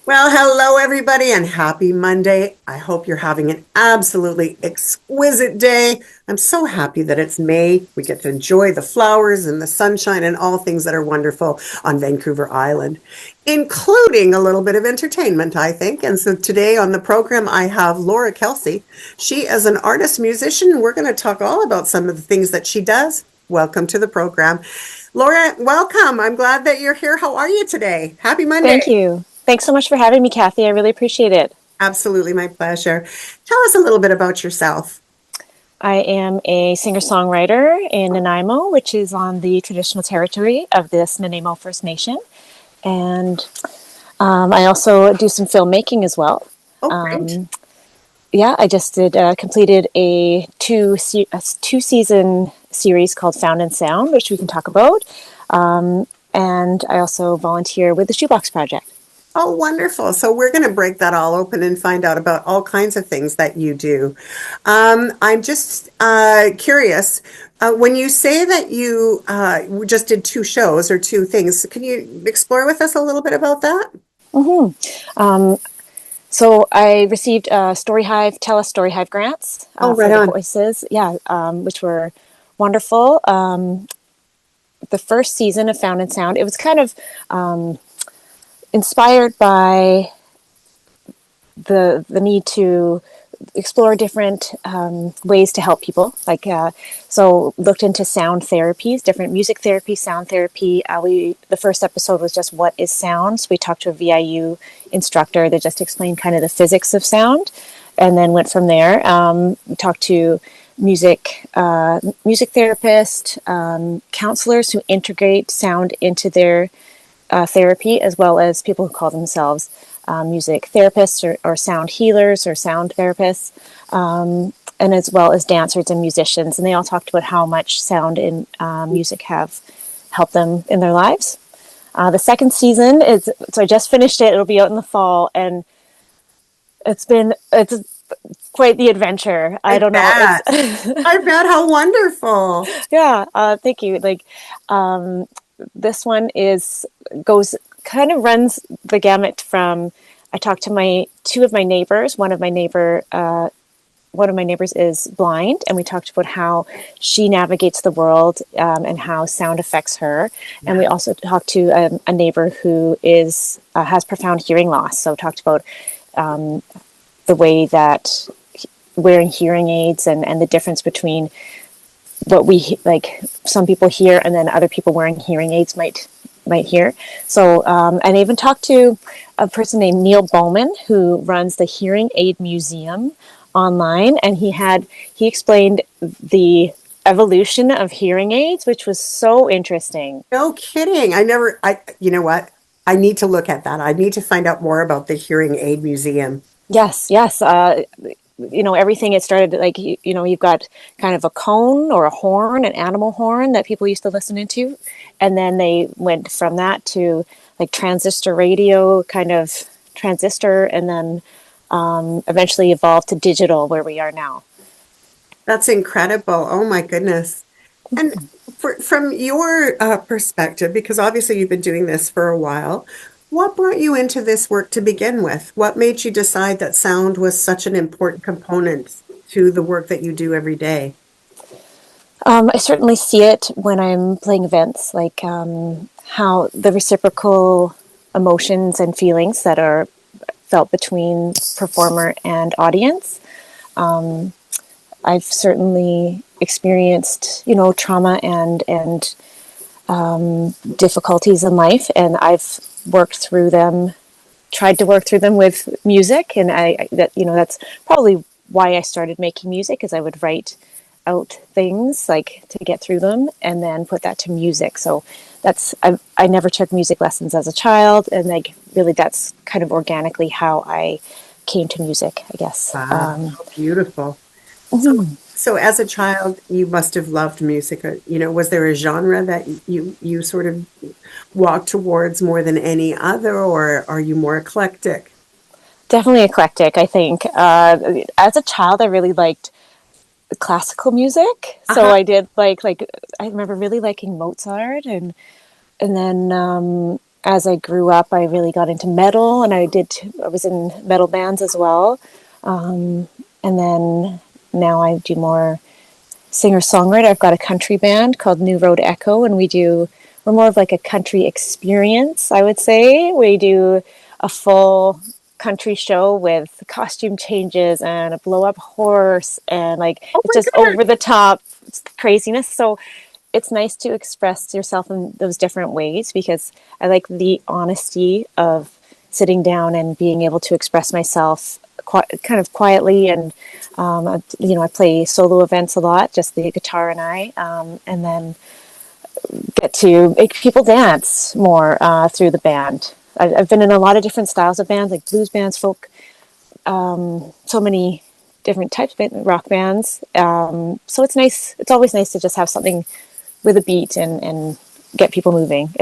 Well, hello, everybody, and happy Monday. I hope you're having an absolutely exquisite day. I'm so happy that it's May. We get to enjoy the flowers and the sunshine and all things that are wonderful on Vancouver Island, including a little bit of entertainment, I think. And so today on the program, I have Laura Kelsey. She is an artist musician, and we're going to talk all about some of the things that she does. Welcome to the program. Laura, welcome. I'm glad that you're here. How are you today? Happy Thank Monday. you. Thanks so much for having me, Kathy. I really appreciate it. Absolutely, my pleasure. Tell us a little bit about yourself. I am a singer-songwriter in Nanaimo, which is on the traditional territory of this Nanaimo First Nation. And I also do some filmmaking as well. Oh, great. Um, yeah, I just did completed a two-season series called Found and Sound, which we can talk about. And I also volunteer with the Shoebox Project. Oh, wonderful. So we're going to break that all open and find out about all kinds of things that you do. I'm just curious. When you say that you just did two shows or two things, can you explore with us a little bit about that? So I received Story Hive, Story Hive grants Oh, for right the on. voices, which were wonderful. The first season of Found and Sound, it was kind of inspired by the need to explore different ways to help people. So looked into sound therapies, different music therapy, sound therapy. The first episode was just what is sound. So we talked to a VIU instructor that just explained kind of the physics of sound, and then went from there. We talked to music therapist, counselors who integrate sound into their therapy, as well as people who call themselves music therapists or sound healers or sound therapists, and as well as dancers and musicians. And they all talked about how much sound and music have helped them in their lives. The second season so I just finished it. It'll be out in the fall, and it's quite the adventure. I I don't know. It's bet. I bet. How wonderful. yeah. Thank you. Um, this one is goes kind of runs the gamut from. I talked to my two of my neighbors. One of my neighbors is blind, and we talked about how she navigates the world and how sound affects her. And we Yeah. also talked to a neighbor who is has profound hearing loss. So talked about the way that wearing hearing aids and the difference between what some people hear and then other people wearing hearing aids might hear. So and I even talked to a person named Neil Bowman who runs the Hearing Aid Museum online, and he explained the evolution of hearing aids, which was so interesting. No kidding. You know what? I need to look at that. I need to find out more about the Hearing Aid Museum. Yes. Everything, it started you've got kind of a cone or a horn, an animal horn that people used to listen into, and then they went from that to like transistor radio, kind of transistor, and then eventually evolved to digital where we are now. That's incredible. Oh my goodness. And from your perspective, because obviously you've been doing this for a while, what brought you into this work to begin with? What made you decide that sound was such an important component to the work that you do every day? I certainly see it when I'm playing events, how the reciprocal emotions and feelings that are felt between performer and audience. I've certainly experienced, trauma and difficulties in life, and I've worked through them, tried to work through them with music, and that's probably why I started making music, is I would write out things like to get through them and then put that to music. So I never took music lessons as a child, and like really that's kind of organically how I came to music, I guess. Wow, how beautiful. So, Mhm. so as a child, you must have loved music. Was there a genre that you sort of walked towards more than any other, or are you more eclectic? Definitely eclectic, I think. As a child, I really liked classical music, so Uh-huh. I did I remember really liking Mozart, and then as I grew up, I really got into metal, and I was in metal bands as well. And then now I do more singer songwriter. I've got a country band called New Road Echo, and we're more of like a country experience, I would say. We do a full country show with costume changes and a blow up horse, and like Oh it's my just over the top craziness. So it's nice to express yourself in those different ways, because I like the honesty of sitting down and being able to express myself kind of quietly. And I play solo events a lot, just the guitar and I, and then get to make people dance more through the band. I've been in a lot of different styles of bands, like blues bands, folk, so many different types of rock bands. So it's nice. It's always nice to just have something with a beat and get people moving.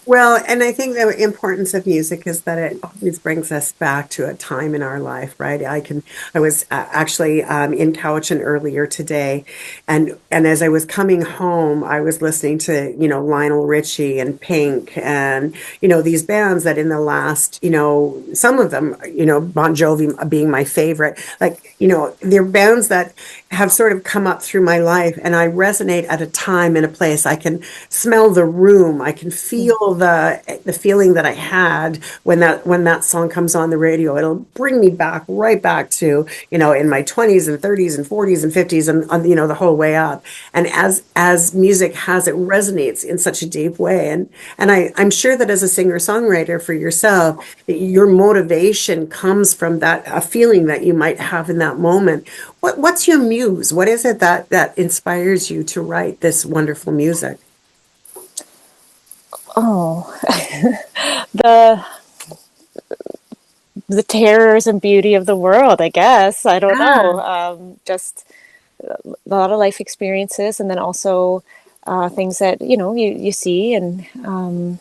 Well, and I think the importance of music is that it always brings us back to a time in our life, right? I was actually in Cowichan earlier today, and as I was coming home, I was listening to, Lionel Richie and Pink and, these bands that in the last, some of them, Bon Jovi being my favorite, like, they're bands that have sort of come up through my life, and I resonate at a time and a place. I can smell the room. I can feel the feeling that I had when that song comes on the radio. It'll bring me back right back to, in my 20s and 30s and 40s and 50s and the whole way up. And as music has, it resonates in such a deep way. And I'm sure that as a singer-songwriter for yourself, that your motivation comes from that a feeling that you might have in that moment. What's your muse? What is it that inspires you to write this wonderful music? Oh, the the terrors and beauty of the world, I guess. I don't Yeah. know. Just a lot of life experiences, and then also things that you see, and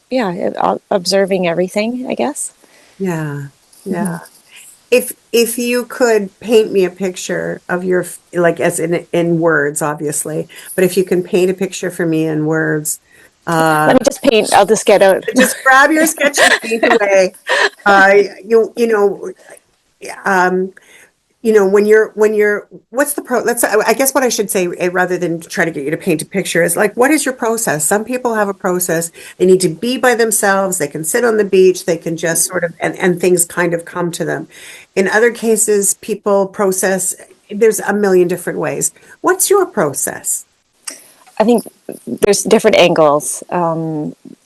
yeah, observing everything, I guess. Yeah. Yeah. If you could paint me a picture of your like as in words, obviously, but if you can paint a picture for me in words, Let uh, me just paint. I'll just get out. just grab your sketch and paint away. Uh, you know, um, when you're what's the pro let's I guess what I should say, rather than try to get you to paint a picture, is like, what is your process? Some people have a process. They need to be by themselves. They can sit on the beach. They can just sort of, and things kind of come to them. In other cases, people process, there's a million different ways. What's your process? I think there's different angles.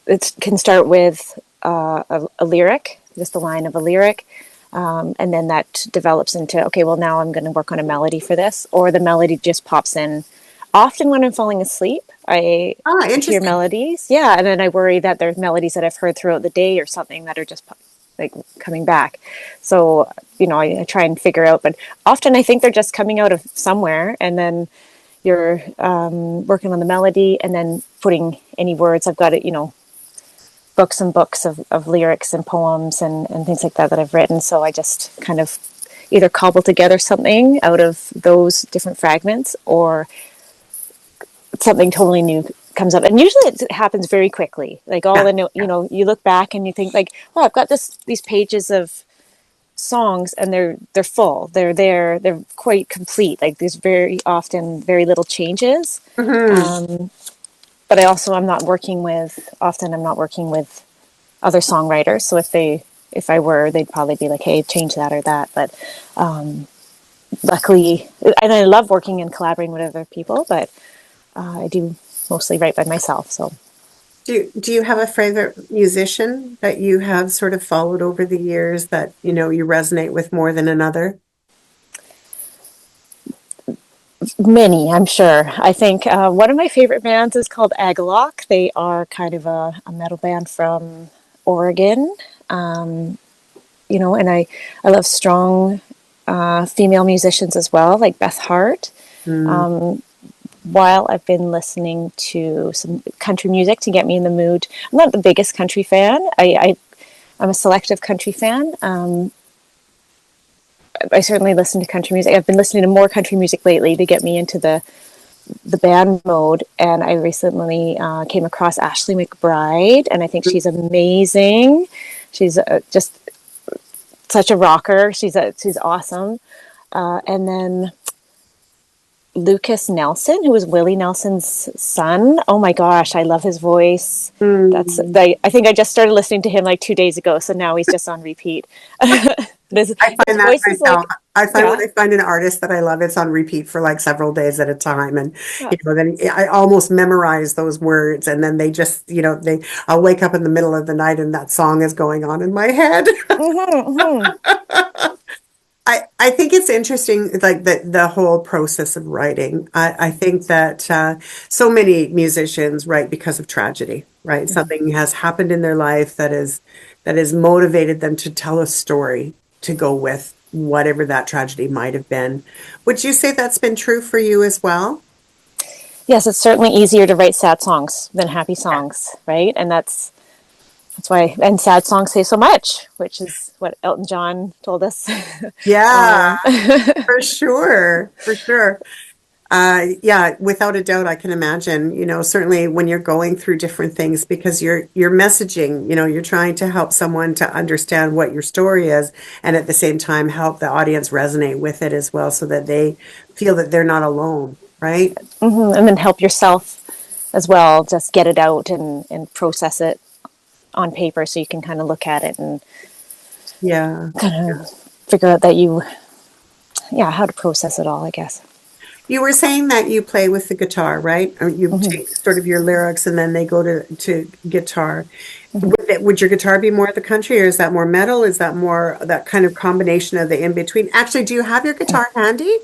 It can start with a lyric, just the line of a lyric, and then that develops into, okay, well, now I'm going to work on a melody for this, or the melody just pops in. Often when I'm falling asleep, I Ah, hear interesting. melodies, yeah, and then I worry that there's melodies that I've heard throughout the day or something that are just like coming back. So I try and figure out, but often I think they're just coming out of somewhere, and then you're working on the melody and then putting any words. I've got it, books and books of lyrics and poems and things like that I've written. So I just kind of either cobble together something out of those different fragments, or something totally new comes up. And usually it happens very quickly. Like all Yeah. the, you look back and you think like, oh, I've got these pages of songs, and they're full. They're there. They're quite complete. Like there's very often very little changes. Hmm. But I'm not working with, often I'm not working with other songwriters. So if I were, they'd probably be like, hey, change that or that. But luckily, and I love working and collaborating with other people, but I do mostly write by myself. So Do you have a favorite musician that you have sort of followed over the years that you resonate with more than another? many, I'm sure. I think one of my favorite bands is called Agalloch. They are kind of a metal band from Oregon. And I love strong female musicians as well, like Beth Hart. Mm. While I've been listening to some country music to get me in the mood, I'm not the biggest country fan. I'm a selective country fan. I certainly listen to country music. I've been listening to more country music lately to get me into the the band mode, and I recently came across Ashley McBride, and I think she's amazing. She's just such a rocker. She's awesome. And then Lucas Nelson, who was Willie Nelson's son. Oh my gosh, I love his voice. Mm. I think I just started listening to him like 2 days ago, so now he's just on repeat. I His find that voice is myself. like, I find when yeah. I find an artist that I love, it's on repeat for like several days at a time. And, Yeah. then I almost memorize those words. And then they just, I'll wake up in the middle of the night and that song is going on in my head. Mm-hmm. I think it's interesting, like the whole process of writing. I think that so many musicians write because of tragedy, right? Something has happened in their life that has motivated them to tell a story to go with whatever that tragedy might have been. Would you say that's been true for you as well? Yes, it's certainly easier to write sad songs than happy songs, right? And that's why, and sad songs say so much, which is what Elton John told us. Yeah, um, for sure, for sure. Yeah, without a doubt, I can imagine, certainly when you're going through different things because you're messaging, you're trying to help someone to understand what your story is and at the same time help the audience resonate with it as well so that they feel that they're not alone, right? and then help yourself as well, just get it out and process it on paper so you can kind of look at it and Yeah. kind of figure out that yeah, how to process it all, I guess. You were saying that you play with the guitar, right? Or you Hmm. take sort of your lyrics and then they go to guitar. Hmm. Would your guitar be more the country or is that more metal? Is that more that kind of combination of the in between? Actually, do you have your guitar handy?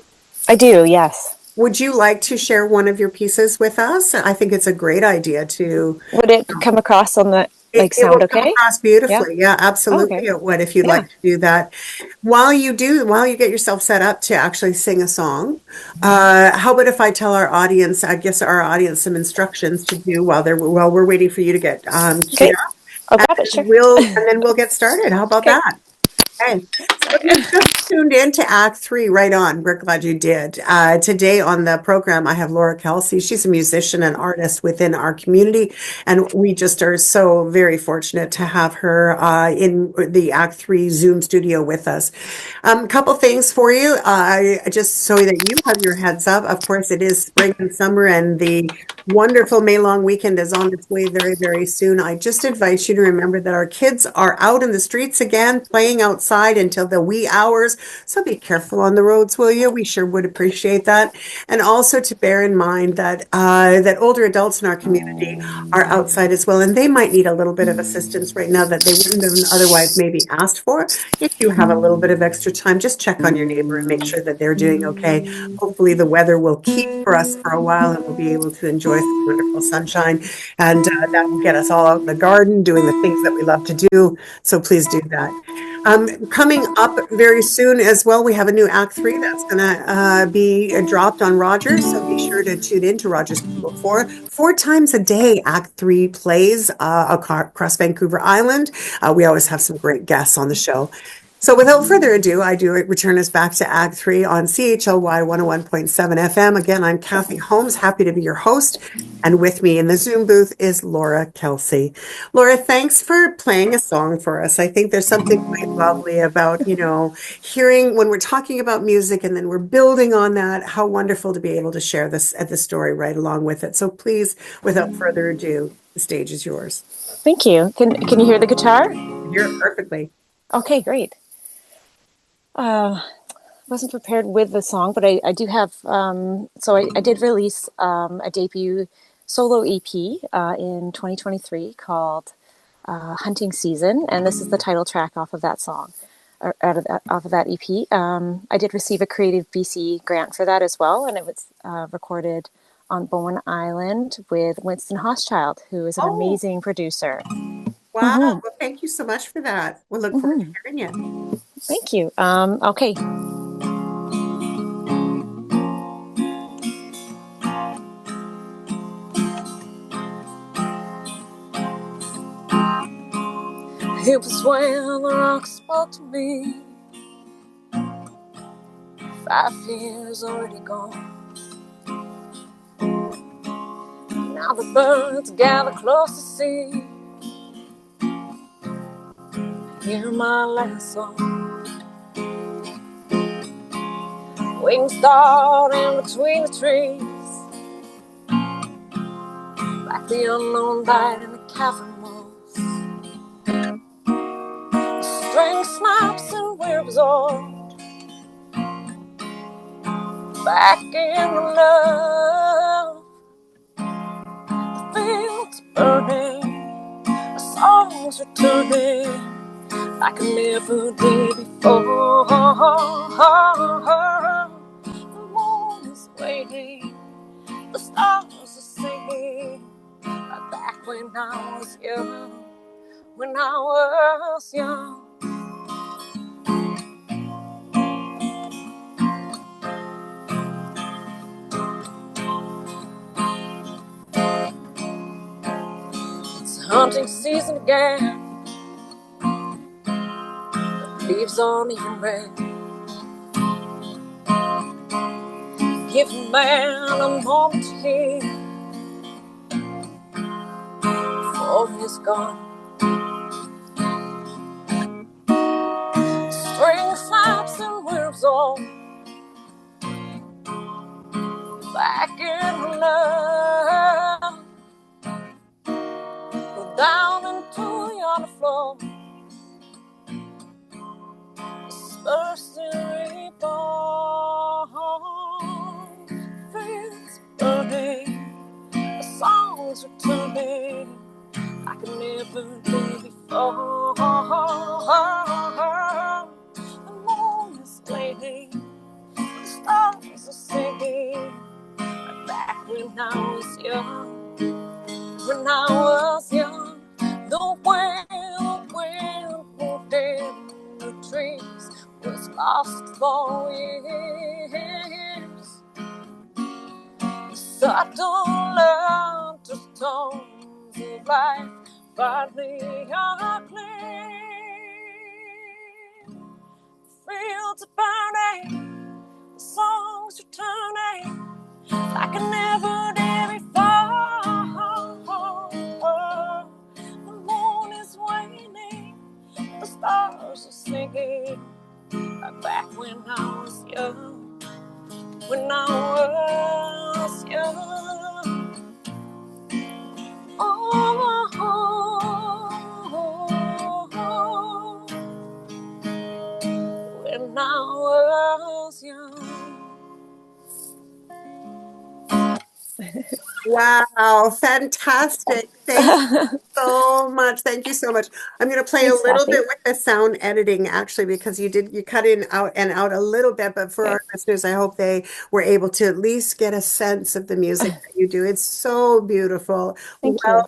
I do, yes. Would you like to share one of your pieces with us? I think it's a great idea to. Would it come across on the It, like it will sound come okay? across Yeah. beautifully. Yeah, Oh, absolutely okay. it would if you'd like Yeah. to do that. While you get yourself set up to actually sing a song, how about if I tell our audience, I guess our audience some instructions to do while we're waiting for you to get queued Okay. up, I'll and grab it. Sure. we'll get started. How about Okay. that? Okay. So if you just tuned in to Act Three, right on. We're glad you did. Today on the program, I have Laura Kelsey. She's a musician and artist within our community, and we just are so very fortunate to have her in the Act Three Zoom studio with us. A couple things for you, just so that you have your heads up. Of course, it is spring and summer, and the wonderful May long weekend is on its way very, very soon. I just invite you to remember that our kids are out in the streets again, playing outside until the wee hours. So be careful on the roads, will you? We sure would appreciate that. And also to bear in mind that older adults in our community are outside as well, and they might need a little bit of assistance right now that they wouldn't have otherwise maybe asked for. If you have a little bit of extra time, just check on your neighbor and make sure that they're doing okay. Hopefully, the weather will keep for us for a while and we'll be able to enjoy some wonderful sunshine. And that will get us all out in the garden doing the things that we love to do. So please do that. Coming up very soon as well, we have a new Act Three that's going to be dropped on Rogers. So be sure to tune in to Rogers Cable 4. 4 times a day, Act Three plays across Vancouver Island. We always have some great guests on the show. So without further ado, I do return us back to Act Three on CHLY 101.7 FM. Again, I'm Kathy Holmes, happy to be your host. And with me in the Zoom booth is Laura Kelsey. Laura, thanks for playing a song for us. I think there's something quite lovely about, hearing when we're talking about music and then we're building on that, how wonderful to be able to share this at the story right along with it. So please, without further ado, the stage is yours. Thank you. Can you hear the guitar? You're perfectly. Okay, great. Wasn't prepared with the song, but I do have. So I did release a debut solo EP in 2023 called Hunting Season, and this is the title track off of that song, or off of that EP. I did receive a Creative BC grant for that as well, and it was recorded on Bowen Island with Winston Hochschild, who is an Oh, amazing producer. wow. Hmm. Well, thank you so much for that. We'll look forward to Hmm. hearing it. Thank you. Okay. It was when the rock spoke to me. 5 years already gone. Now the birds gather close to see. Hear my last song. Waiting star in between the trees, like the unknown light in the cavern walls. String snaps and we're absorbed back in the love. The fields burning, the songs returning like I never did before. The moon is waiting, the stars are singing, right back when I was young, when I was young. It's hunting season again, leaves aren't even red. Give a man a moment to hear before he's gone. Spring snaps and we're all back in love. Go down into yonder floor, dispersed in reborn. Fields burning, the songs returning, I can never do before. The moon is waiting, the stars are singing, right back when I was young, when I was young. The wind moved in the trees, was lost for years. The subtle undertones of life finally are clear. Fields are burning, the songs returning, like I never did before. The moon is waning, the stars are singing, right back when I was young, when I was young. Oh, when I was young. Wow, fantastic. Thank you so much. Thank you so much. I'm going to play a Thanks, little Kathy. bit with the sound editing actually because you cut in out and out a little bit, but for Okay. our listeners, I hope they were able to at least get a sense of the music that you do. It's so beautiful. Thank you.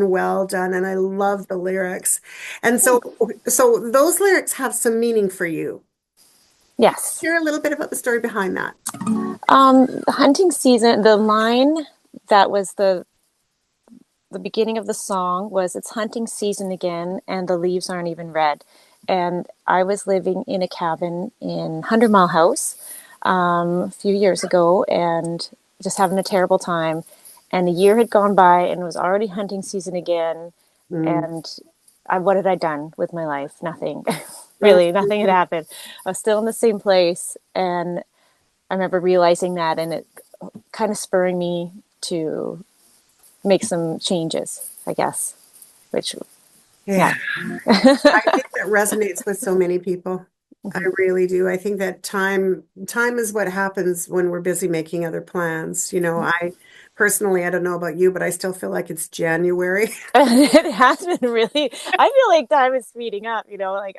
Well done, and I love the lyrics. And so those lyrics have some meaning for you. Yes. Share a little bit about the story behind that. Hunting season, the line that was the beginning of the song was it's hunting season again and the leaves aren't even red. And I was living in a cabin in 100 Mile House a few years ago and just having a terrible time. And a year had gone by and it was already hunting season again. Mm. And what had I done with my life? Nothing. Really, nothing had happened. I was still in the same place. And I remember realizing that and it kind of spurring me to make some changes, I guess, which, Yeah. yeah. I think that resonates with so many people. I Mhm. really do. I think that time is what happens when we're busy making other plans. I personally, I don't know about you, but I still feel like it's January. It has been really, I feel like time is speeding up, like,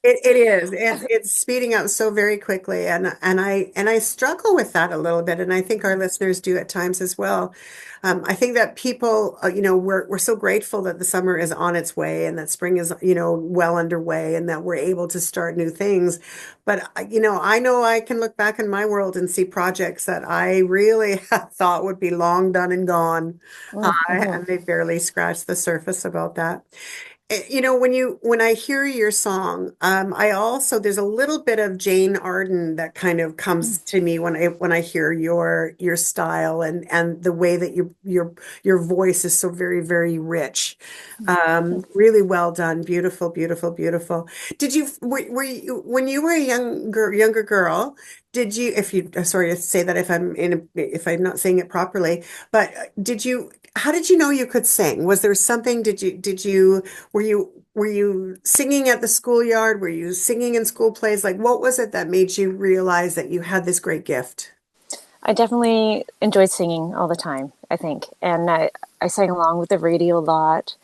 It is. It's speeding up so very quickly, and I struggle with that a little bit, and I think our listeners do at times as well. I think that people, we're so grateful that the summer is on its way and that spring is, well underway, and that we're able to start new things. But I know I can look back in my world and see projects that I really thought would be long done and gone, mm-hmm. and they barely scratched the surface about that. when I hear your song, I also there's a little bit of Jane Arden that kind of comes to me when I hear your style and the way that your voice is so very, very rich. Really well done. Beautiful, beautiful, beautiful. Were you when you were a younger girl, did you if you sorry to say that if I'm not saying it properly, but did you how did you know you could sing? Was there something did you were you singing at the schoolyard? Were you singing in school plays? Like what was it that made you realize that you had this great gift? I definitely enjoyed singing all the time, I think. And I sang along with the radio a lot.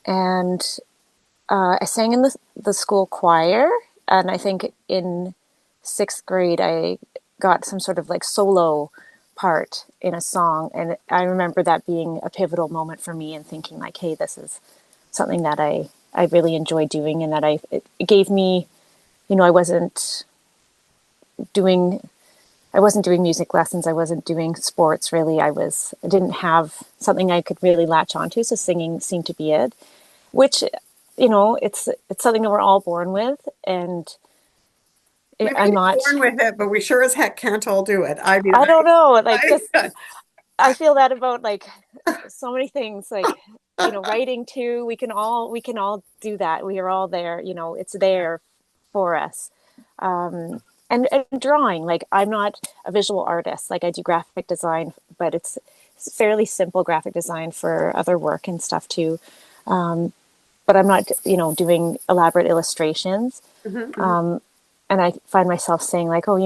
And I sang in the school choir. And I think in sixth grade, I got some sort of like solo part in a song. And I remember that being a pivotal moment for me and thinking like, hey, this is something that I really enjoy doing and that it gave me, I doing I wasn't doing music lessons. I wasn't doing sports really. I didn't have something I could really latch onto. So singing seemed to be it, which, it's something that we're all born with. And We may I'm be not, born with it, but we sure as heck can't all do it. I mean, I don't know, like just, I, I feel that about like so many things, like, writing too, we can all do that. We are all there, it's there for us. And drawing, like I'm not a visual artist, like I do graphic design, but it's fairly simple graphic design for other work and stuff too. But I'm not, doing elaborate illustrations. Mhm, mhm. And I find myself saying like, oh,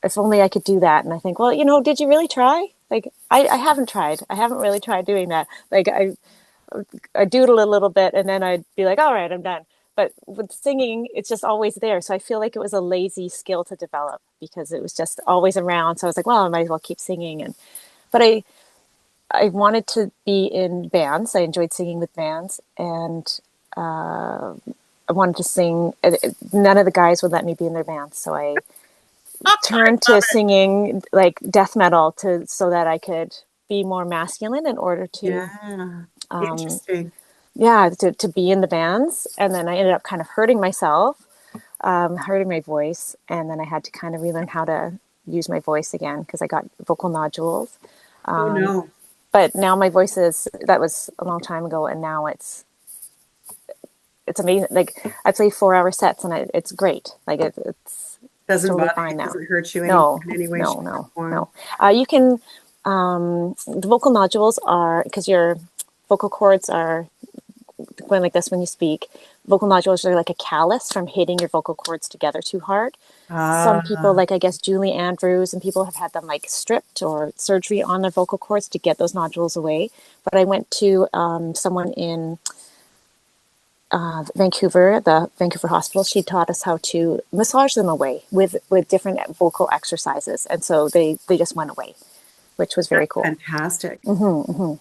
if only I could do that. And I think, well, did you really try? Like, I haven't tried. I haven't really tried doing that. Like I doodle a little bit and then I'd be like, all right, I'm done. But with singing, it's just always there. So I feel like it was a lazy skill to develop because it was just always around. So I was like, well, I might as well keep singing. But I wanted to be in bands. I enjoyed singing with bands, and I wanted to sing. None of the guys would let me be in their bands, so I I turned love to it. singing like death metal to so that I could be more masculine in order to Yeah. Interesting. yeah to be in the bands. And then I ended up kind of hurting myself, hurting my voice, and then I had to kind of relearn how to use my voice again because I got vocal nodules. Oh no. But now my voice is that was a long time ago, and now it's amazing. Like I play 4 hour sets, and it's great. Like it's Doesn't totally bother you, fine now. doesn't hurt you No, in any way, no, shape, or no, form. no. You can the vocal nodules are because your vocal cords are going like this when you speak. Vocal nodules are like a callus from hitting your vocal cords together too hard. Some people, Ah, like I guess Julie Andrews and people have had them like stripped or surgery on their vocal cords to get those nodules away. But I went to someone in Vancouver, the Vancouver hospital. She taught us how to massage them away with different vocal exercises, and so they just went away, which was very that's cool. fantastic.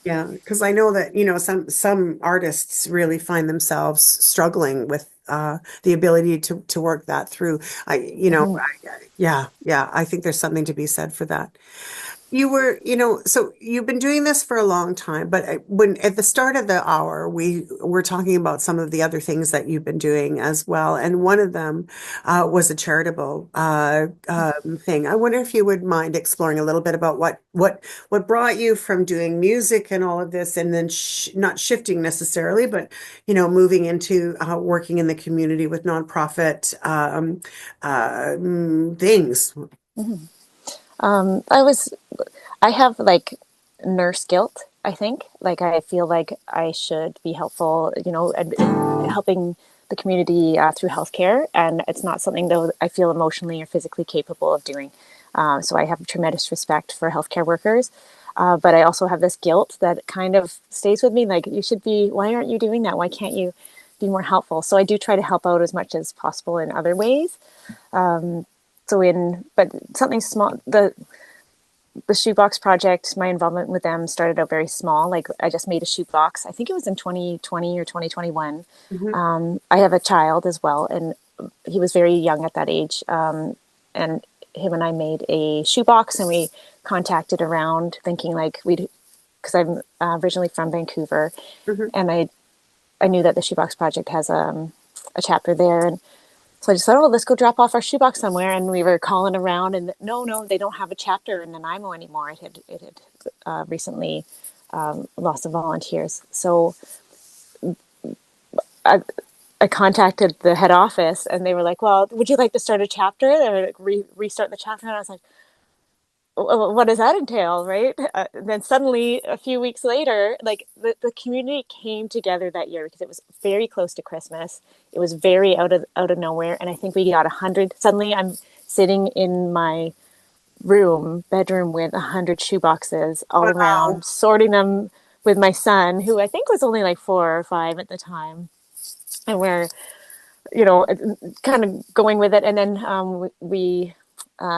Yeah, because I know that, some artists really find themselves struggling with the ability to work that through. Yeah, yeah, I think there's something to be said for that. So you've been doing this for a long time, but when at the start of the hour, we were talking about some of the other things that you've been doing as well. And one of them was a charitable thing. I wonder if you would mind exploring a little bit about what brought you from doing music and all of this, and then sh not shifting necessarily, but moving into working in the community with nonprofit things. I was I have like nurse guilt, I think. Like I feel like I should be helpful, and helping the community through healthcare, and it's not something that I feel emotionally or physically capable of doing. So I have tremendous respect for healthcare workers, but I also have this guilt that kind of stays with me. Like you should be. Why aren't you doing that? Why can't you be more helpful? So I do try to help out as much as possible in other ways. But something small. The shoebox project, my involvement with them started out very small. Like I just made a shoebox. I think it was in 2020 or 2021. Mhm. I have a child as well, and he was very young at that age. And him and I made a shoebox, and we contacted around, thinking like because I'm originally from Vancouver, Mhm. and I knew that the Shoebox Project has a chapter there, and so I just thought, oh, let's go drop off our shoebox somewhere. And we were calling around, and no, they don't have a chapter in Nanaimo anymore. It had recently lost of volunteers. So I, I contacted the head office, and they were like, "Well, would you like to start a chapter?" They were like, restart the chapter, and I was like, what does that entail, right? Then suddenly, a few weeks later, like the community came together that year because it was very close to Christmas. It was very out of nowhere, and I think we got 100. Suddenly, I'm sitting in my bedroom with 100 shoeboxes all Wow. around, sorting them with my son, who I think was only like 4 or 5 at the time, and we're kind of going with it. And then we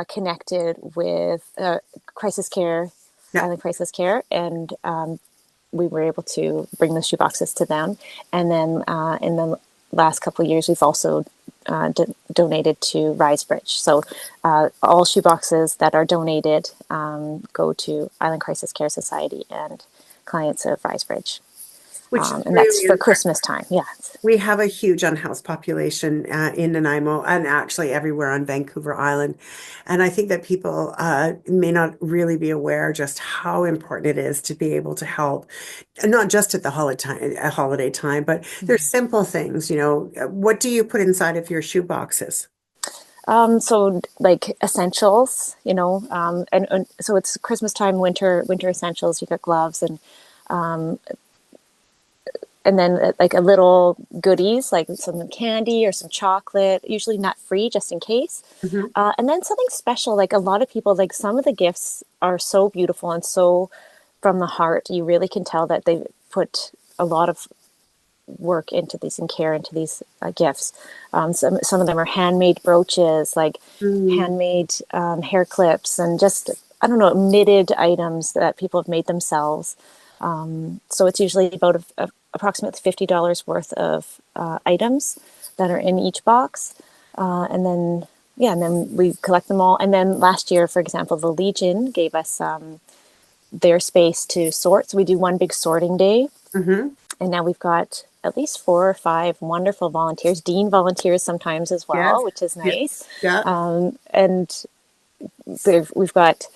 connected with crisis care, Yeah. Island Crisis Care, and we were able to bring the shoeboxes to them. And then in the last couple of years, we've also donated to Risebridge. So all shoeboxes that are donated go to Island Crisis Care Society and clients of Risebridge. Which is And that's really for important. Christmas time. Yeah. We have a huge unhoused population in Nanaimo and actually everywhere on Vancouver Island. And I think that people may not really be aware just how important it is to be able to help, and not just at holiday time, but there's simple things, what do you put inside of your shoe boxes? So like essentials, and so it's Christmas time, winter essentials. You got gloves and then like a little goodies, like some candy or some chocolate, usually nut free, just in case. Hmm. And then something special, like a lot of people, like some of the gifts are so beautiful and so from the heart. You really can tell that they put a lot of work into these and care into these gifts. Some of them are handmade brooches, like Mm. handmade hair clips, and just I don't know, knitted items that people have made themselves. So it's usually about approximately $50 worth of items that are in each box, and then yeah, and then we collect them all. And then last year, for example, the Legion gave us their space to sort. So we do one big sorting day, Hmm. and now we've got at least 4 or 5 wonderful volunteers. Dean volunteers sometimes as Yes. well, which is Yeah. nice. Yeah. And we've got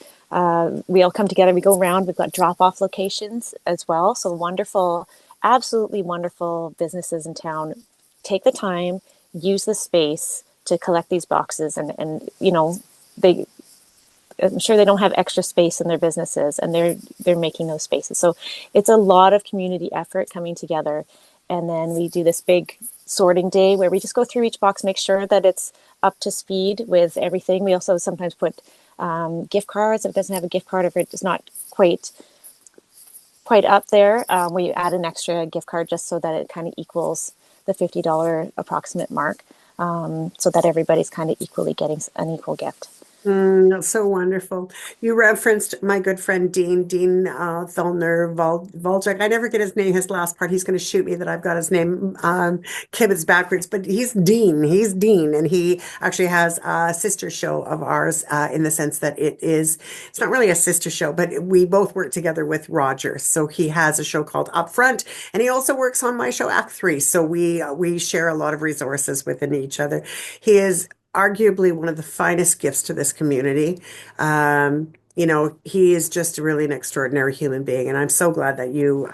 we all come together. We go around. We've got drop off locations as well. So wonderful, absolutely wonderful businesses in town take the time, use the space to collect these boxes, and they. I'm sure they don't have extra space in their businesses, and they're making those spaces. So it's a lot of community effort coming together, and then we do this big sorting day where we just go through each box, make sure that it's up to speed with everything. We also sometimes put gift cards. If it doesn't have a gift card, if it's not quite up there, we add an extra gift card just so that it kind of equals the $50 approximate mark, so that everybody's kind of equally getting an equal gift. That's so wonderful. You referenced my good friend Dean Thelner Volchek. I never get his name, his last part. He's going to shoot me that I've got his name kibbutz backwards, but he's Dean. He's Dean, and he actually has a sister show of ours in the sense that it's not really a sister show, but we both work together with Roger. So he has a show called Upfront, and he also works on my show Act Three. So we share a lot of resources within each other. He is arguably one of the finest gifts to this community. He is just really an extraordinary human being, and I'm so glad that you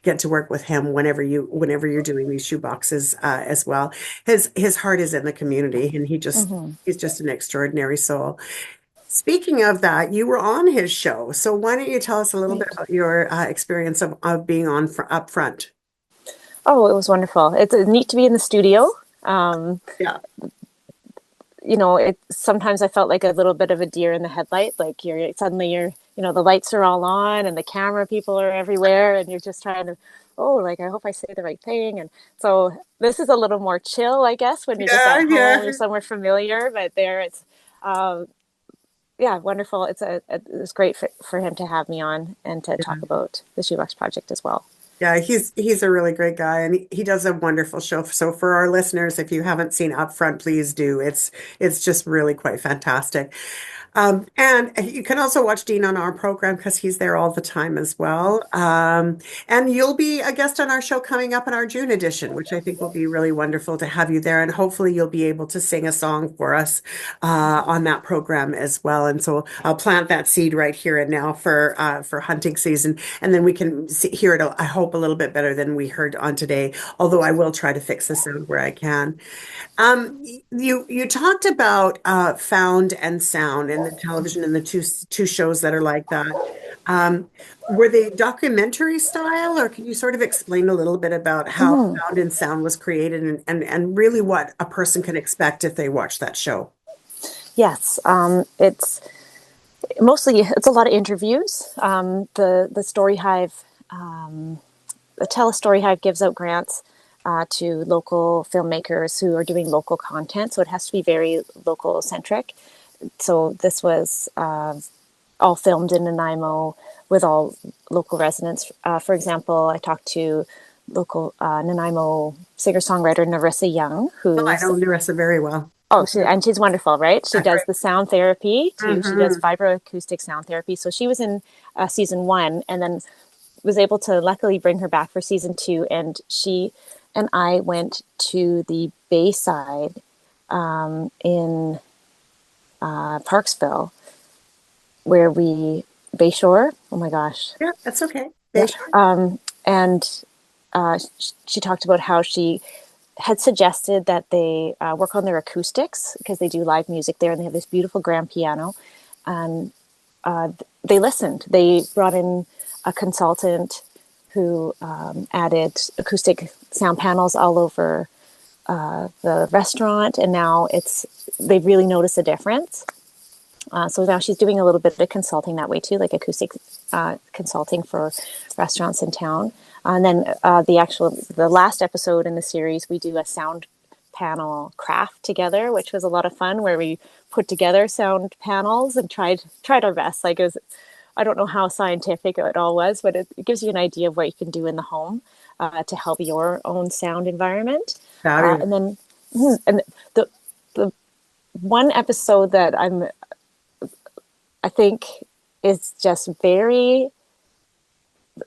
get to work with him whenever you're doing these shoe boxes as well. His heart is in the community, and Mm-hmm. he's just an extraordinary soul. Speaking of that, you were on his show, so why don't you tell us a little bit Right. about your experience of being on up front? Oh, it was wonderful. It's neat to be in the studio. Yeah, It sometimes I felt like a little bit of a deer in the headlight. Like the lights are all on and the camera people are everywhere, and you're just trying to, oh, like I hope I say the right thing. And so this is a little more chill, I guess, when you're just yeah, at home, you're yeah. somewhere familiar. But there, it's, yeah, wonderful. It's great for him to have me on and to talk about the Shoebox Project as well. Yeah, he's a really great guy, and he does a wonderful show. So for our listeners, if you haven't seen Upfront, please do. It's just really quite fantastic. And you can also watch Dean on our program because he's there all the time as well. And you'll be a guest on our show coming up in our June edition, which I think will be really wonderful to have you there. And hopefully you'll be able to sing a song for us on that program as well. And so I'll plant that seed right here and now for hunting season, and then we can hear it. I hope a little bit better than we heard on today. Although I will try to fix the sound where I can. You talked about found and sound and the television and the two shows that are like that. Um, were they documentary style, or can you sort of explain a little bit about how Mhm. found and sound was created and really what a person can expect if they watch that show? Yes, it's mostly it's a lot of interviews. The Story Hive, the Telestory Hive gives out grants to local filmmakers who are doing local content, so it has to be very local centric. So this was all filmed in Nanaimo with all local residents. For example, I talked to local Nanaimo singer-songwriter Narissa Young, Oh, I who's know Narissa very well. and she's wonderful, right? She does the sound therapy too. She does Hmm. vibroacoustic sound therapy. So she was in season one, and then was able to luckily bring her back for season two. And she and I went to the Bayside in Parksville, where we Bayshore. Oh my gosh, Yeah, that's okay. yeah. They sure. And she talked about how she had suggested that they work on their acoustics because they do live music there, and they have this beautiful grand piano. And they listened. They brought in a consultant who added acoustic sound panels all over the restaurant, and now they really notice a difference. So now she's doing a little bit of consulting that way too, like acoustic consulting for restaurants in town. And then the last episode in the series, we do a sound panel craft together, which was a lot of fun, where we put together sound panels and tried our best. Like, I don't know how scientific it all was, but it gives you an idea of what you can do in the home to help your own sound environment. Fabulous. And then and the one episode that I think is just very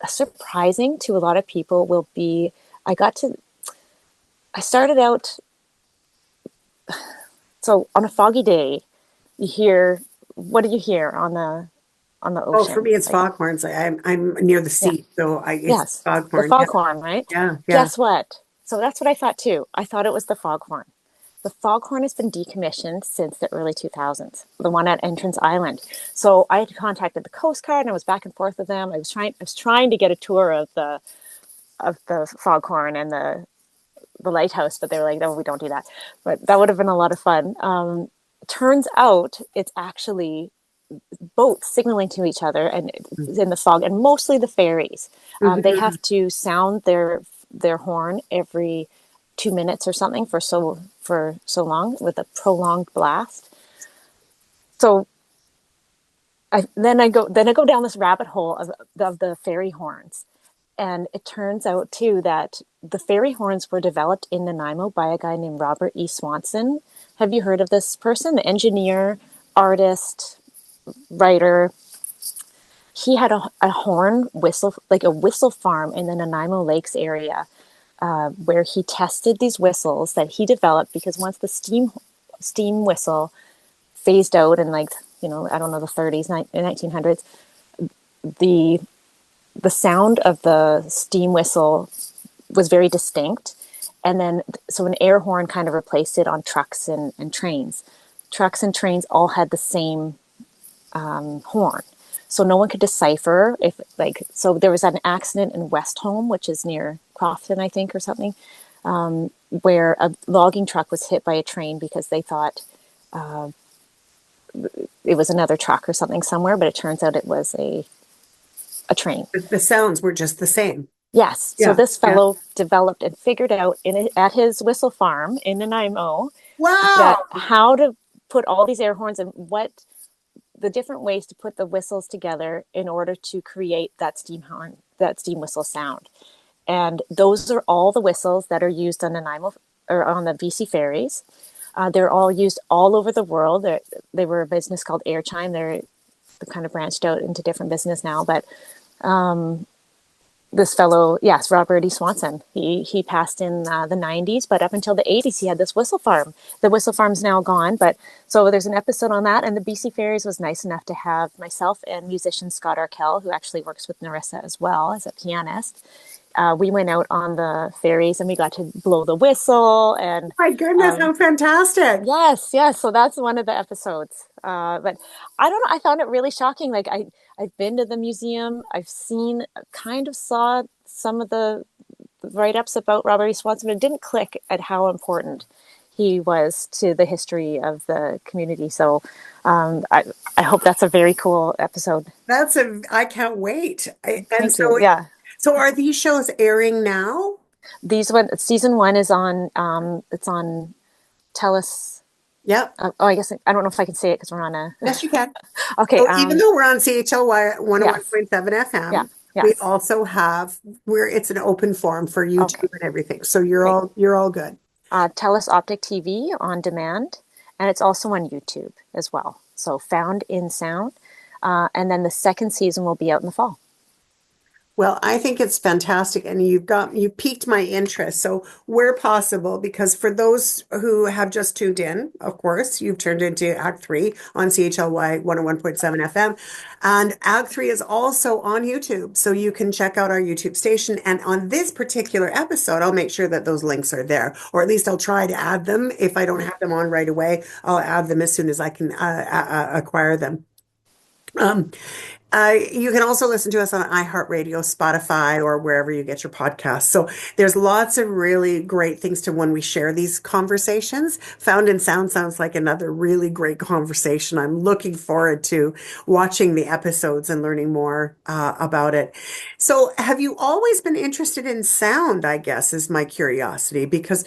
surprising to a lot of people will be I got to I started out so on a foggy day you hear what do you hear on the Oh, for ocean? me, it's Like, foghorns. I'm near the yeah, sea, so it's yes, the foghorn. Yeah, foghorn, right? yeah, yeah. Guess what? So that's what I thought too. I thought it was the foghorn. The foghorn has been decommissioned since the early 2000s, the one at Entrance Island. So I had contacted the Coast Guard and I was back and forth with them. I was trying to get a tour of the foghorn and the lighthouse, but they were like, "No, we don't do that." But that would have been a lot of fun. Turns out it's actually boats signaling to each other and in the fog, and mostly the ferries. They Hmm. have to sound their horn every 2 minutes or something for so long with a prolonged blast. So I go down this rabbit hole of the fairy horns. And it turns out too that the fairy horns were developed in Nanaimo by a guy named Robert E. Swanson. Have you heard of this person? The engineer, artist, writer. He had a horn whistle, like a whistle farm in the Nanaimo Lakes area, where he tested these whistles that he developed because once the steam whistle phased out in like I don't know the 30s, 1900s, the the sound of the steam whistle was very distinct. And then, so an air horn kind of replaced it on trucks and trains. Trucks and trains all had the same horn. So no one could decipher if, like, so there was an accident in Westholme, which is near Crofton, I think, or something, where a logging truck was hit by a train because they thought it was another truck or something somewhere, but it turns out it was a train. The sounds were just the same. Yes. So Yeah, this yeah. fellow developed and figured out at his whistle farm in Nanaimo that Wow. how to put all these air horns and what the different ways to put the whistles together in order to create that steam horn, that steam whistle sound. And those are all the whistles that are used on Nanaimo or on the BC ferries. They're all used all over the world. They were a business called Airtime. They're kind of branched out into different business now, but this fellow, yes, Robert E. Swanson. He passed in the '90s, but up until the '80s, he had this whistle farm. The whistle farm's now gone, but so there's an episode on that. And the BC Ferries was nice enough to have myself and musician Scott Arkell, who actually works with Narissa as well as a pianist. We went out on the ferries and we got to blow the whistle and My goodness, um, how fantastic. yes, yes. So that's one of the episodes. But I don't know. I found it really shocking. I've been to the museum. I've seen, kind of saw some of the write-ups about Robert E. Swanson, but it didn't click at how important he was to the history of the community. So I hope that's a very cool episode. I can't wait. And Thank you. so, Yeah. so are these shows airing now? Season one is on, it's on Telus. Yep. Oh, I guess I don't know if I can say it because we're on a. Yes, you can. Okay. So even though we're on CHLY Yes. 101.7 Yeah. FM, we Yes. also have where it's an open forum for Okay. YouTube and everything. So Great. you're all good. Telus Optic TV on demand, and it's also on YouTube as well. So found in sound, and then the second season will be out in the fall. Well, I think it's fantastic, and you piqued my interest. So, where possible, because for those who have just tuned in, of course, you've turned into Act Three on CHLY 101.7 FM, and Act Three is also on YouTube, so you can check out our YouTube station. And on this particular episode, I'll make sure that those links are there, or at least I'll try to add them. If I don't have them on right away, I'll add them as soon as I can acquire them. Um, you can also listen to us on iHeartRadio, Spotify, or wherever you get your podcasts. So there's lots of really great things to when we share these conversations. Found in Sound sounds like another really great conversation. I'm looking forward to watching the episodes and learning more about it. So have you always been interested in sound, I guess, is my curiosity, because,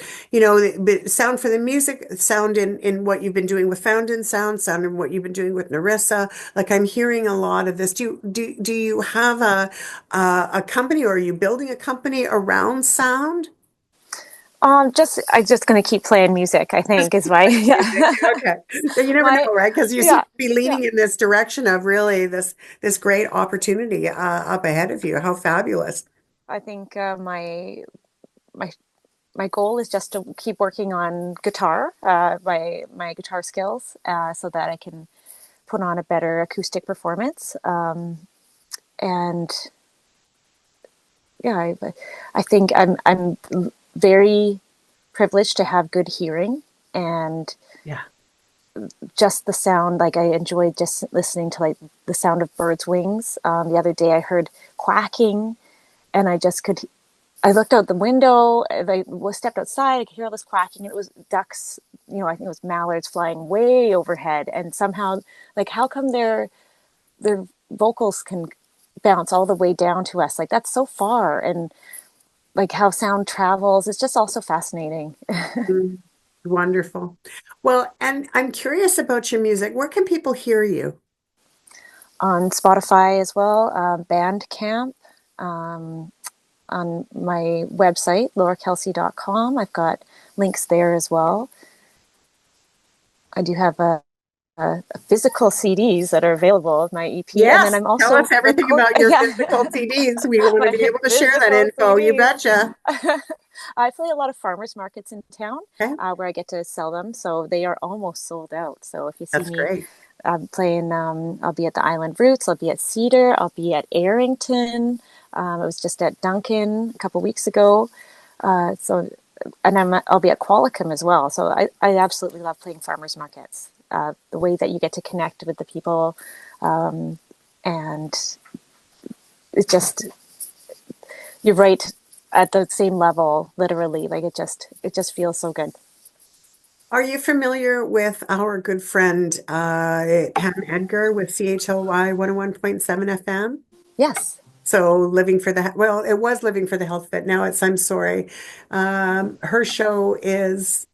sound for the music, sound in what you've been doing with Found in Sound, sound in what you've been doing with Narissa. Like I'm hearing a lot of this. Do you have a company, or are you building a company around sound? I'm just going to keep playing music. I Just think is keep my playing music. yeah Okay. So you never my know, right? Because you seem yeah to be yeah. leaning in this direction of really this great opportunity up ahead of you. How fabulous. I think my my goal is just to keep working on guitar, my guitar skills, so that I can put on a better acoustic performance. And yeah, I think I'm very privileged to have good hearing and Yeah. just the sound. Like I enjoy just listening to like the sound of birds' wings. The other day I heard quacking, and I just could. I looked out the window. I stepped outside. I could hear all this quacking, and it was ducks. I think it was mallards flying way overhead, and somehow, like, how come their vocals can bounce all the way down to us? Like that's so far, and like how sound travels. It's just also fascinating. Mm, wonderful. Well, and I'm curious about your music. Where can people hear you? On Spotify as well, Bandcamp, um, on my website, laurakelsey.com. I've got links there as well. I do have a physical CDs that are available of my EP, and then Yes, I'm tell us also everything record. about your Yeah, physical CDs. We want to be my able to share that physical info. You CDs. betcha. I play a lot of farmers markets in town Okay, where I get to sell them, so they are almost sold out. So if you see that's me great. playing, I'll be at the Island Roots, I'll be at Cedar, I'll be at Arrington. I was just at Duncan a couple weeks ago. So, and I'll be at Qualicum as well. So I absolutely love playing farmers markets. The way that you get to connect with the people, and it's just you're right at the same level, literally. Like it just feels so good. Are you familiar with our good friend Pam Edgar with CHLY 101.7 FM? Yes. So it was Living for the Health Fit. Now it's I'm Sorry. Her show is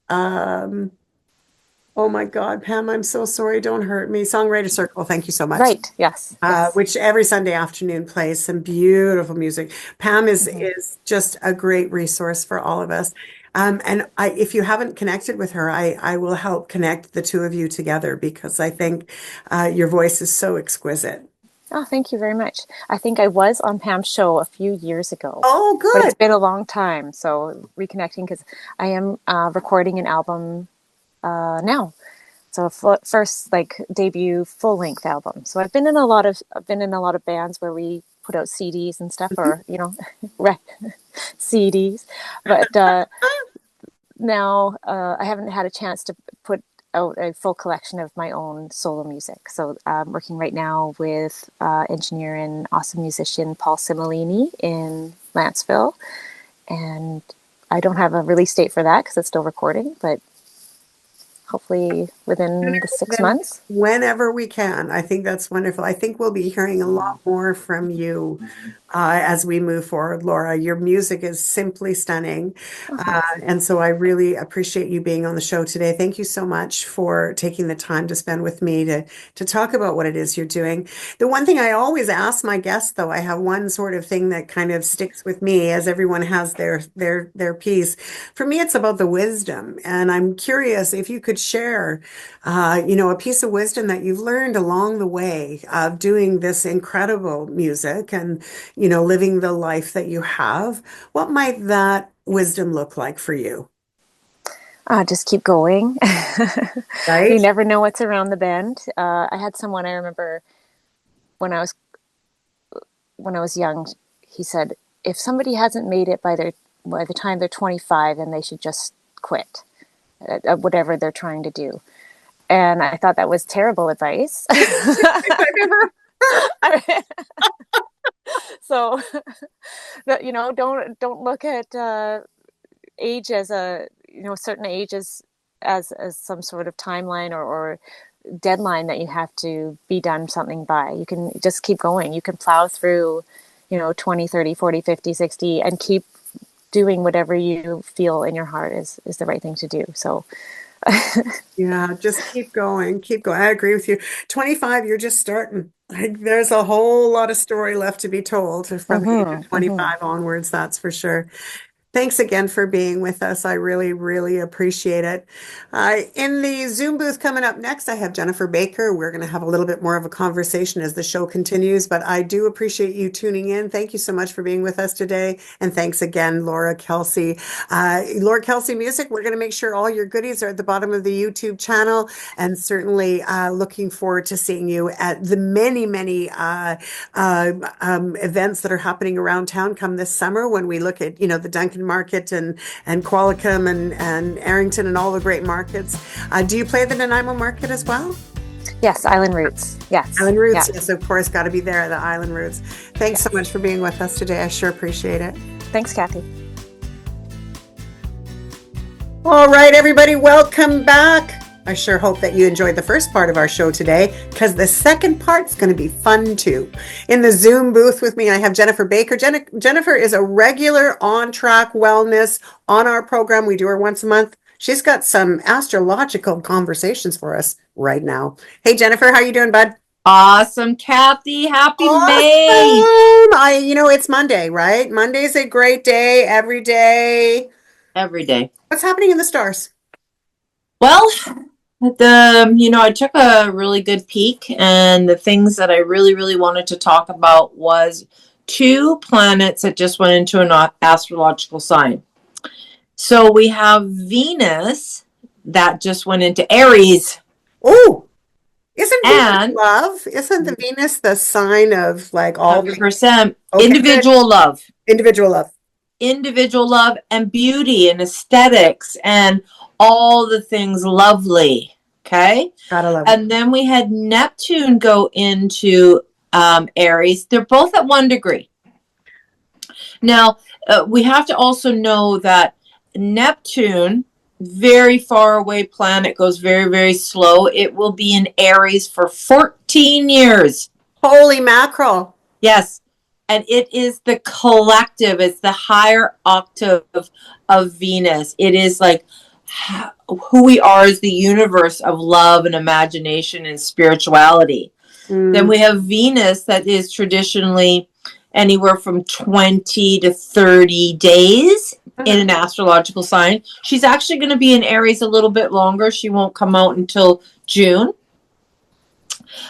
oh my God, Pam, I'm so sorry. Don't hurt me. Songwriter Circle. Thank you so much. Right. Yes. Yes. Which every Sunday afternoon plays some beautiful music. Pam is Hmm. is just a great resource for all of us. And if you haven't connected with her, I will help connect the two of you together because I think your voice is so exquisite. Oh, thank you very much. I think I was on Pam's show a few years ago, Oh, but it's good. been a long time. So reconnecting because I am recording an album now. So first like debut full length album. So I've been in a lot of bands where we put out CDs and stuff, or CDs, but now I haven't had a chance to put out a full collection of my own solo music. So I'm working right now with engineer and awesome musician Paul Similini in Lanceville, and I don't have a release date for that because it's still recording, but hopefully within the six Then months. whenever we can. I think that's wonderful. I think we'll be hearing a lot more from you as we move forward, Laura. Your music is simply stunning. Oh, thanks. And so I really appreciate you being on the show today. Thank you so much for taking the time to spend with me to talk about what it is you're doing. The one thing I always ask my guests, though, I have one sort of thing that kind of sticks with me as everyone has their piece. For me, it's about the wisdom. And I'm curious if you could share a piece of wisdom that you've learned along the way of doing this incredible music and, living the life that you have. What might that wisdom look like for you? Just keep going. You Right? never know what's around the bend. I had someone I remember when I was young. He said, if somebody hasn't made it by the time they're 25, then they should just quit at whatever they're trying to do. And I thought that was terrible advice. So, don't look at age as a certain age as some sort of timeline or deadline that you have to be done something by. You can just keep going. You can plow through 20, 30, 40, 50, 60 and keep doing whatever you feel in your heart is the right thing to do. So Yeah, just keep going, keep going. I agree with you. 25, you're just starting. Like, there's a whole lot of story left to be told from the age of mhm, mhm. 25 onwards, that's for sure. Thanks again for being with us. I really, really appreciate it. In the Zoom booth coming up next, I have Jennifer Baker. We're going to have a little bit more of a conversation as the show continues, but I do appreciate you tuning in. Thank you so much for being with us today. And thanks again, Laura Kelsey. Laura Kelsey Music, we're going to make sure all your goodies are at the bottom of the YouTube channel, and certainly looking forward to seeing you at the many, many events that are happening around town come this summer when we look at, the Duncan Market and Qualicum and Arrington and all the great markets. Do you play the Nanaimo Market as well? Yes, Island Roots. Yes. Island Yeah. Roots, yes, of course, got to be there, the Island Roots. Thanks so Yes. much for being with us today. I sure appreciate it. Thanks, Kathy. All right, everybody, welcome back. I sure hope that you enjoyed the first part of our show today because the second part's going to be fun too. In the Zoom booth with me, I have Jennifer Baker. Jennifer is a regular on track wellness on our program. We do her once a month. She's got some astrological conversations for us right now. Hey, Jennifer, how you doing, bud? Awesome, Kathy. Happy May. Awesome. It's Monday, right? Monday's a great day every day. Every day. What's happening in the stars? Well, I took a really good peek, and the things that I really, really wanted to talk about was two planets that just went into an astrological sign. So we have Venus that just went into Aries. Oh, isn't Venus And love? Isn't the Venus the sign of like all the 100% okay, individual love. individual love? Individual love and beauty and aesthetics and all the things lovely. Okay. Gotta love it. And then we had Neptune go into Aries. They're both at 1 degree. Now, we have to also know that Neptune, very far away planet, goes very, very slow. It will be in Aries for 14 years. Holy mackerel. Yes. And it is the collective. It's the higher octave of Venus. It is like who we are as the universe of love and imagination and spirituality. Then we have Venus that is traditionally anywhere from 20 to 30 days in an astrological sign. She's actually going to be in Aries a little bit longer. She won't come out until June.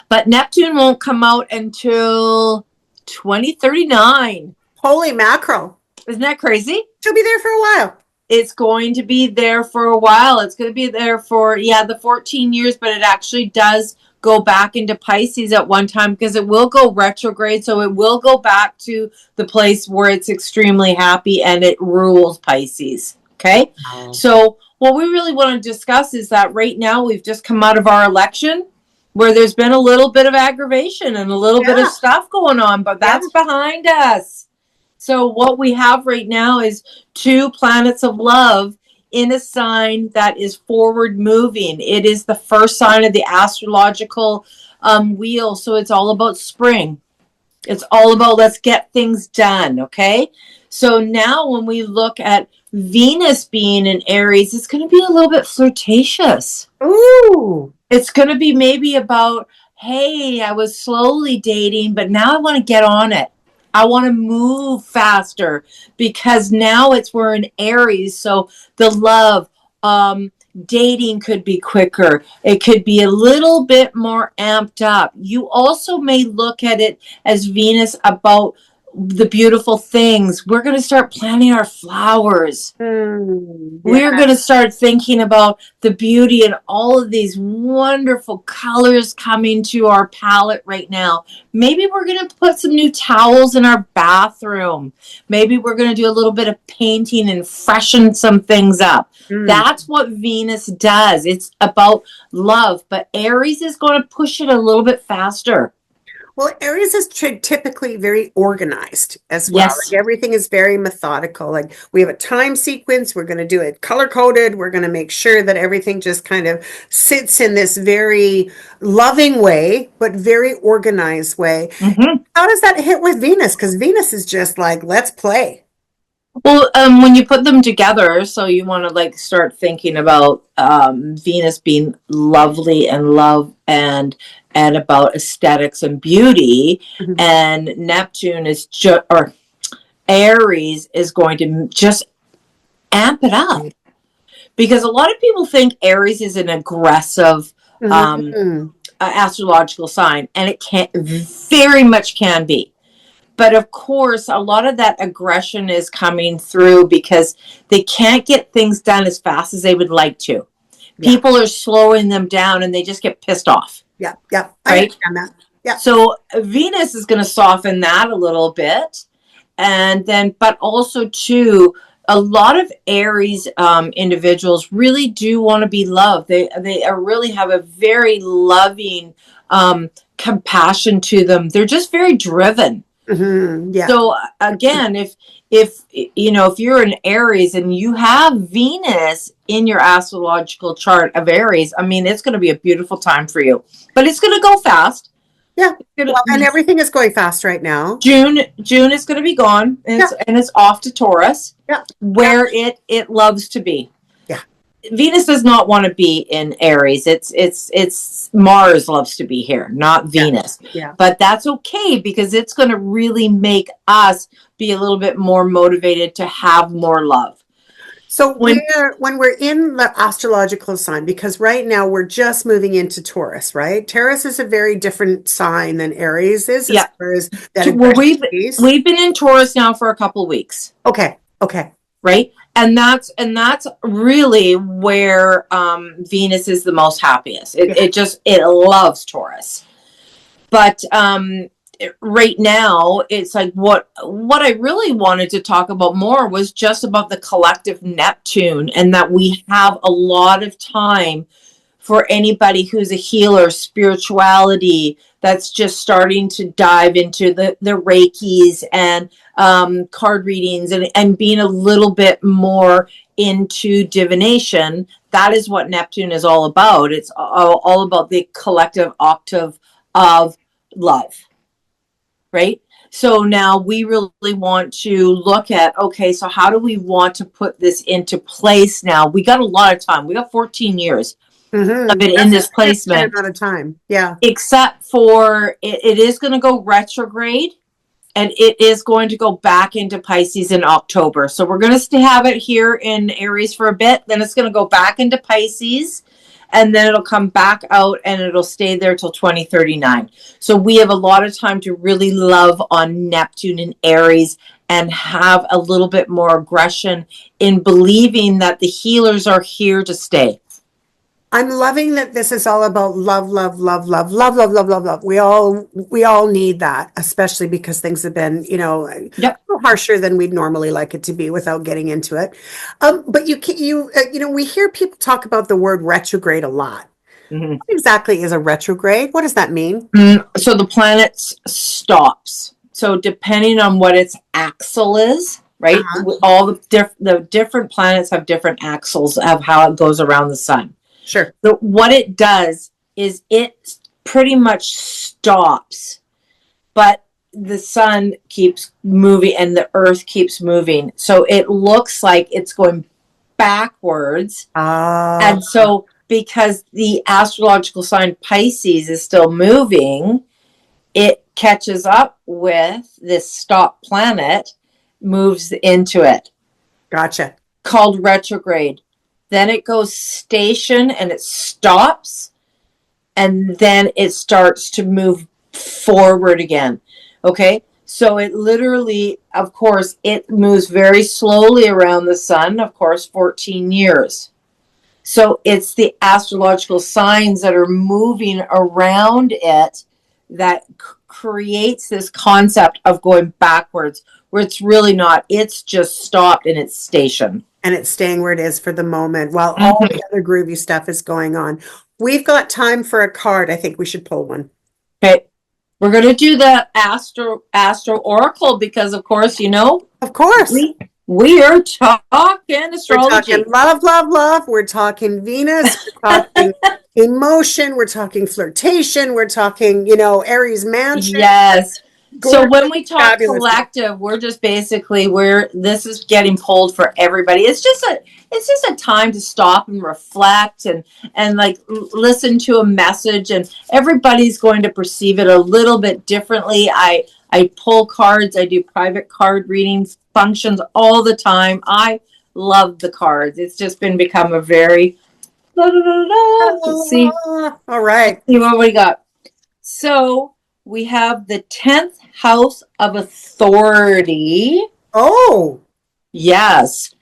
But Neptune won't come out until 2039. Holy mackerel. Isn't that crazy? She'll be there for a while. It's going to be there for a while. It's going to be there for, the 14 years, but it actually does go back into Pisces at one time because it will go retrograde. So it will go back to the place where it's extremely happy and it rules Pisces. Okay. Wow. So what we really want to discuss is that right now we've just come out of our election where there's been a little bit of aggravation and a little bit of stuff going on, but that's behind us. So what we have right now is 2 planets of love in a sign that is forward moving. It is the first sign of the astrological wheel. So it's all about spring. It's all about let's get things done. Okay. So now when we look at Venus being in Aries, it's going to be a little bit flirtatious. Ooh. It's going to be maybe about, hey, I was slowly dating, but now I want to get on it. I want to move faster because now we're in Aries. So the love, dating could be quicker. It could be a little bit more amped up. You also may look at it as Venus about the beautiful things. We're going to start planting our flowers. We're going to start thinking about the beauty and all of these wonderful colors coming to our palette right now. Maybe we're going to put some new towels in our bathroom. Maybe we're going to do a little bit of painting and freshen some things up. That's what Venus does. It's about love, but Aries is going to push it a little bit faster. Well, Aries is typically very organized as well. Yes. Like everything is very methodical. Like we have a time sequence. We're going to do it color coded. We're going to make sure that everything just kind of sits in this very loving way, but very organized way. Mm-hmm. How does that hit with Venus? Because Venus is just like, let's play. Well, when you put them together, so you want to like start thinking about Venus being lovely and love and about aesthetics and beauty, and Neptune is or Aries is going to just amp it up because a lot of people think Aries is an aggressive astrological sign, and it very much can be. But of course, a lot of that aggression is coming through because they can't get things done as fast as they would like to. Yeah. People are slowing them down and they just get pissed off. Yeah. Right? I understand that. Yeah. So Venus is going to soften that a little bit. And then, but also too, a lot of Aries individuals really do want to be loved. They really have a very loving compassion to them. They're just very driven. Yeah. So again, if you're an Aries and you have Venus in your astrological chart of Aries, I mean, it's going to be a beautiful time for you, but it's going to go fast. Yeah. And everything is going fast right now. June is going to be gone and it's off to Taurus, where it loves to be. Venus does not want to be in Aries. It's Mars loves to be here, not Venus. Yeah. But that's okay because it's going to really make us be a little bit more motivated to have more love. So when we're in the astrological sign, because right now we're just moving into Taurus, right? Taurus is a very different sign than Aries is. Yeah. We've been in Taurus now for a couple of weeks. Okay. Right. And that's really where Venus is the most happiest. It loves Taurus. But right now, it's like what I really wanted to talk about more was just about the collective Neptune, and that we have a lot of time for anybody who's a healer, spirituality, that's just starting to dive into the Reikis and card readings and being a little bit more into divination. That is what Neptune is all about. It's all about the collective octave of love, right? So now we really want to look at, okay, so how do we want to put this into place now? We got a lot of time. We got 14 years. Of it in this placement. Amount of time. Yeah. Except for it is going to go retrograde and it is going to go back into Pisces in October. So we're going to have it here in Aries for a bit. Then it's going to go back into Pisces, and then it'll come back out and it'll stay there till 2039. So we have a lot of time to really love on Neptune in Aries and have a little bit more aggression in believing that the healers are here to stay. I'm loving that this is all about love, love, love, love, love, love, love, love, love. We all need that, especially because things have been, Yep. harsher than we'd normally like it to be without getting into it. But we hear people talk about the word retrograde a lot. Mm-hmm. What exactly is a retrograde? What does that mean? So the planet stops. So depending on what its axle is, right? Uh-huh. All the different planets have different axles of how it goes around the sun. Sure. So what it does is it pretty much stops, but the sun keeps moving and the earth keeps moving. So it looks like it's going backwards. And so because the astrological sign Pisces is still moving, it catches up with this stop planet, moves into it. Gotcha. Called retrograde. Then it goes station and it stops, and then it starts to move forward again. Okay, so it literally, of course, it moves very slowly around the sun, of course, 14 years. So it's the astrological signs that are moving around it that creates this concept of going backwards, where it's really not. It's just stopped in its station. And it's staying where it is for the moment while all the other groovy stuff is going on. We've got time for a card. I think we should pull one. Okay. We're going to do the Astro Oracle because, of course, Of course. we are talking astrology. We're talking love, love, love. We're talking Venus. We're talking emotion. We're talking flirtation. We're talking, Aries mansion. Yes. So Gorgeous, when we talk fabulous. collective, we're just basically this is getting pulled for everybody. It's just a time to stop and reflect and like listen to a message, and everybody's going to perceive it a little bit differently. I pull cards. I do private card readings functions all the time. I love the cards. It's just become a very Let's see. All right. See what we got. So we have the 10th house of authority. Oh. Yes.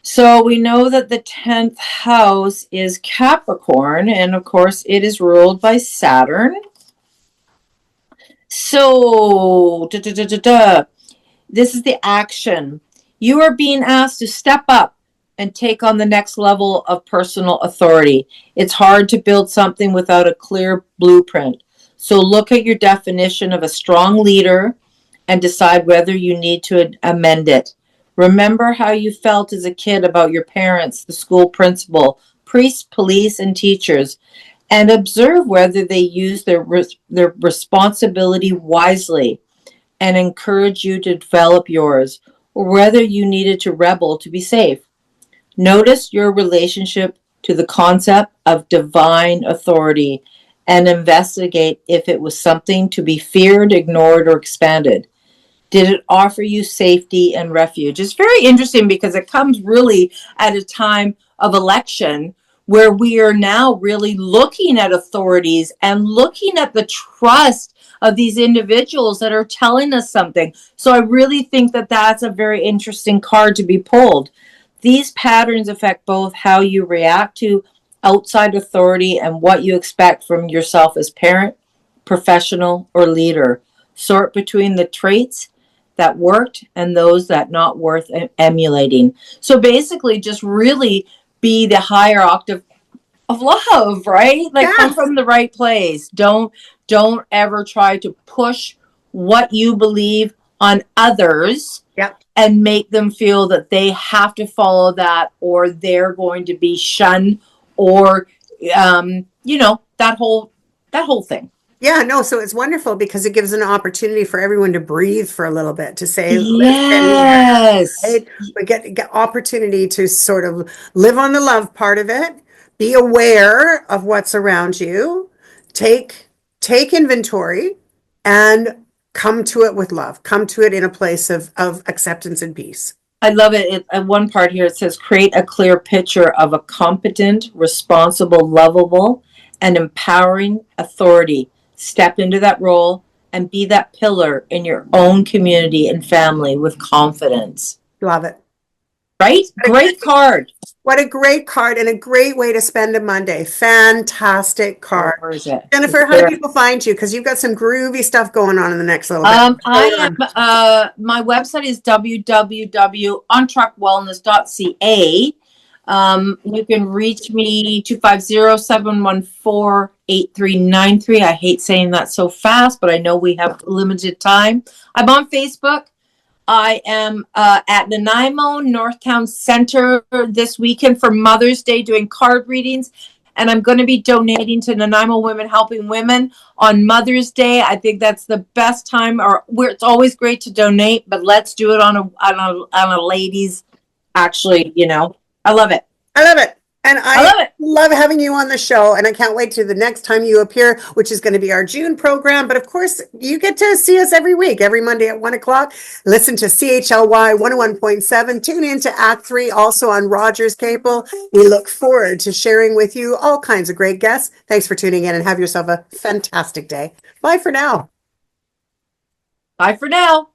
So we know that the 10th house is Capricorn, and of course it is ruled by Saturn. So, this is the action. You are being asked to step up and take on the next level of personal authority. It's hard to build something without a clear blueprint. So look at your definition of a strong leader and decide whether you need to amend it. Remember how you felt as a kid about your parents, the school principal, priests, police, and teachers, and observe whether they use their responsibility wisely and encourage you to develop yours, or whether you needed to rebel to be safe. Notice your relationship to the concept of divine authority and investigate if it was something to be feared, ignored, or expanded. Did it offer you safety and refuge? It's very interesting because it comes really at a time of election where we are now really looking at authorities and looking at the trust of these individuals that are telling us something. So I really think that that's a very interesting card to be pulled. These patterns affect both how you react to outside authority and what you expect from yourself as parent, professional, or leader. Sort between the traits that worked and those that not worth emulating. So basically just really be the higher octave of love, right? Like come from the right place. Don't ever try to push what you believe on others. Yep. And make them feel that they have to follow that or they're going to be shunned or that whole thing. Yeah, no, so it's wonderful because it gives an opportunity for everyone to breathe for a little bit, to say, yes, listen, right? We get opportunity to sort of live on the love part of it, be aware of what's around you, take inventory, and come to it with love, come to it in a place of acceptance and peace. I love it. At one part here, it says, create a clear picture of a competent, responsible, lovable, and empowering authority. Step into that role and be that pillar in your own community and family with confidence. Love it. Right? Great card. What a great card and a great way to spend a Monday. Fantastic card. Where is it? Jennifer, how do people find you? Because you've got some groovy stuff going on in the next little bit. My website is www.ontruckwellness.ca. You can reach me 250-714-8393. I hate saying that so fast, but I know we have limited time. I'm on Facebook. I am at Nanaimo Northtown Center this weekend for Mother's Day doing card readings. And I'm going to be donating to Nanaimo Women Helping Women on Mother's Day. I think that's the best time, it's always great to donate, but let's do it on a ladies. Actually, I love it. I love it. And I love having you on the show. And I can't wait to the next time you appear, which is going to be our June program. But of course, you get to see us every week, every Monday at 1 o'clock. Listen to CHLY 101.7. Tune in to Act 3, also on Rogers Cable. We look forward to sharing with you all kinds of great guests. Thanks for tuning in and have yourself a fantastic day. Bye for now. Bye for now.